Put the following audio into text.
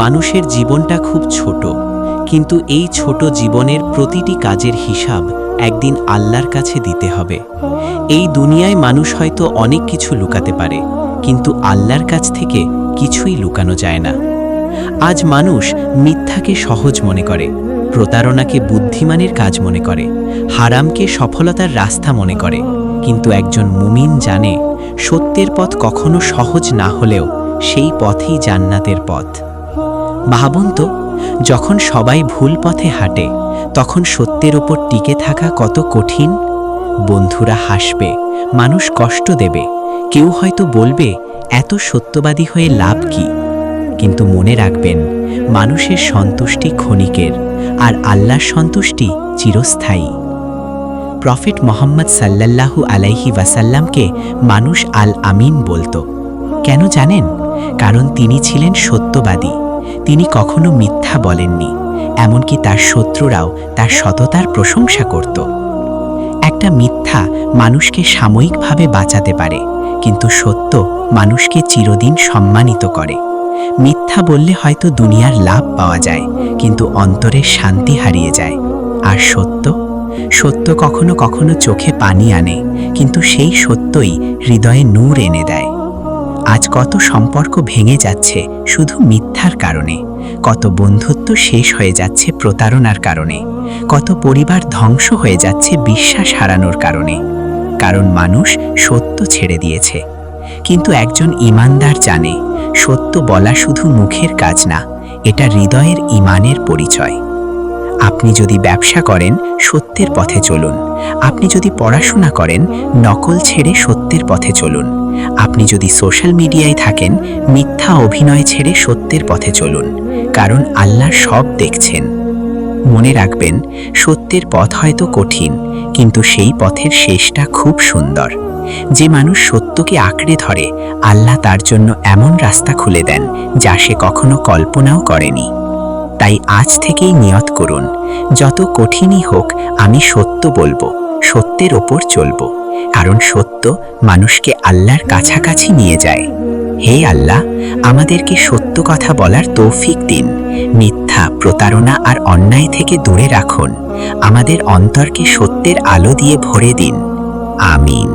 মানুষের জীবনটা খুব ছোট, কিন্তু এই ছোট জীবনের প্রতিটি কাজের হিসাব একদিন আল্লাহর কাছে দিতে হবে। এই দুনিয়ায় মানুষ হয়তো অনেক কিছু লুকাতে পারে, কিন্তু আল্লাহর কাছ থেকে কিছুই লুকানো যায় না। আজ মানুষ মিথ্যাকে সহজ মনে করে, প্রতারণাকে বুদ্ধিমানের কাজ মনে করে, হারামকে সফলতার রাস্তা মনে করে, কিন্তু একজন মুমিন জানে সত্যের পথ কখনো সহজ না হলেও সেই পথই জান্নাতের পথ। ভাবুন তো, যখন সবাই ভুল পথে হাঁটে তখন সত্যের ওপর টিকে থাকা কত কঠিন। বন্ধুরা হাসবে, মানুষ কষ্ট দেবে, কেউ হয়তো বলবে এত সত্যবাদী হয়ে লাভ কি। কিন্তু মনে রাখবেন, মানুষের সন্তুষ্টি ক্ষণিকের, আর আল্লাহর সন্তুষ্টি চিরস্থায়ী। প্রফেট মোহাম্মদ সাল্লাল্লাহু আলাইহি ওয়াসাল্লামকে মানুষ আল আমিন বলতো। কেন জানেন? কারণ তিনি ছিলেন সত্যবাদী। তিনি কখনো মিথ্যা বলেননি, এমনকি তার শত্রুরাও তার সততার প্রশংসা করত। একটা মিথ্যা মানুষকে সাময়িকভাবে বাঁচাতে পারে, কিন্তু সত্য মানুষকে চিরদিন সম্মানিত করে। মিথ্যা বললে হয়তো দুনিয়ার লাভ পাওয়া যায়, কিন্তু অন্তরের শান্তি হারিয়ে যায়। আর সত্য কখনো কখনো চোখে পানি আনে, কিন্তু সেই সত্যই হৃদয়ে নূর এনে দেয়। আজ কত সম্পর্ক ভেঙে যাচ্ছে শুধু মিথ্যার কারণে, কত বন্ধুত্ব শেষ হয়ে যাচ্ছে প্রতারণার কারণে, কত পরিবার ধ্বংস হয়ে যাচ্ছে বিশ্বাস হারানোর কারণে। কারণ মানুষ সত্য ছেড়ে দিয়েছে। কিন্তু একজন ঈমানদার জানে, সত্য বলা শুধু মুখের কাজ না, এটা হৃদয়ের ঈমানের পরিচয়। আপনি যদি ব্যবসা করেন, সত্যের পথে চলুন। আপনি যদি পড়াশোনা করেন, নকল ছেড়ে সত্যের পথে চলুন। আপনি যদি সোশ্যাল মিডিয়ায় থাকেন, মিথ্যা অভিনয় ছেড়ে সত্যের পথে চলুন। কারণ আল্লাহ সব দেখছেন। মনে রাখবেন, সত্যের পথ হয়তো কঠিন, কিন্তু সেই পথের শেষটা খুব সুন্দর। যে মানুষ সত্যকে আঁকড়ে ধরে, আল্লাহ তার জন্য এমন রাস্তা খুলে দেন যা সে কখনো কল্পনাও করেনি। তাই আজ থেকেই নিয়ত করুন, যত কঠিনই হোক আমি সত্য বলবো, সত্যের ওপর চলবো। কারণ সত্য মানুষকে আল্লাহর কাছাকাছি নিয়ে যায়। হে আল্লাহ, আমাদেরকে সত্য কথা বলার তৌফিক দিন। মিথ্যা, প্রতারণা আর অন্যায় থেকে দূরে রাখুন। আমাদের অন্তরকে সত্যের আলো দিয়ে ভরে দিন। আমিন।